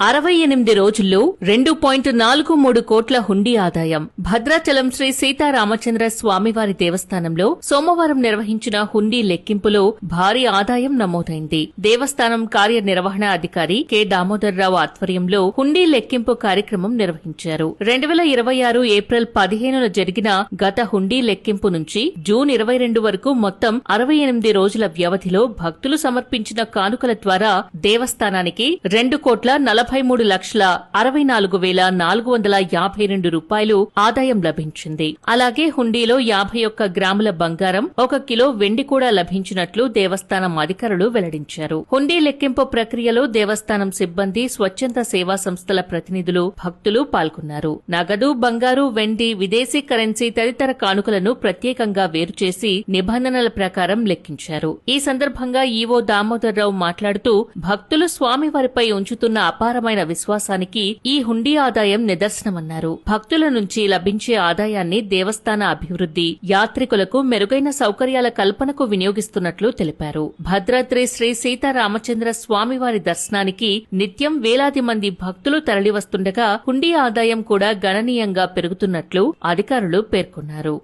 68 రోజుల్లో 2.43 కోట్ల హుండీ ఆదాయం. భద్రాచలం శ్రీ సీతారామచంద్ర స్వామివారి దేవస్థానంలో సోమవారం నిర్వహించిన హుండీ లెక్కింపులో భారీ ఆదాయం నమోదైంది. దేవస్థానం కార్యనిర్వహణ అధికారి కె దామోదర్రావు ఆధ్వర్యంలో హుండీ లెక్కింపు కార్యక్రమం నిర్వహించారు. 2026 ఏప్రిల్ 15న జరిగిన గత హుండీ లెక్కింపు నుంచి జూన్ 22 వరకు మొత్తం 68 రోజుల వ్యవధిలో భక్తులు సమర్పించిన కానుకల ద్వారా దేవస్థానానికి 2,43,64,452 రూపాయలు ఆదాయం లభించింది. అలాగే హుండీలో 51 గ్రాముల బంగారం, 1 కిలో వెండి కూడా లభించినట్లు దేవస్థానం అధికారులు వెల్లడించారు. హుండీ లెక్కింపు ప్రక్రియలో దేవస్థానం సిబ్బంది, స్వచ్ఛంద సేవా సంస్థల ప్రతినిధులు, భక్తులు పాల్గొన్నారు. నగదు, బంగారు, వెండి, విదేశీ కరెన్సీ తదితర కానుకలను ప్రత్యేకంగా వేరుచేసి నిబంధనల ప్రకారం లెక్కించారు. ఈ సందర్భంగా ఈవో దామోదర్రావు మాట్లాడుతూ భక్తులు స్వామివారిపై ఉంచుతున్న అపారమైన విశ్వాసానికి ఈ హుండీ ఆదాయం నిదర్శనమన్నారు. భక్తుల నుంచి లభించే ఆదాయాన్ని దేవస్థాన అభివృద్ధి, యాత్రికులకు మెరుగైన సౌకర్యాల కల్పనకు వినియోగిస్తున్నట్లు తెలిపారు. భద్రాద్రి శ్రీ సీతారామచంద్ర స్వామివారి దర్శనానికి నిత్యం వేలాది మంది భక్తులు తరలివస్తుండగా హుండీ ఆదాయం కూడా గణనీయంగా పెరుగుతున్నట్లు అధికారులు పేర్కొన్నారు.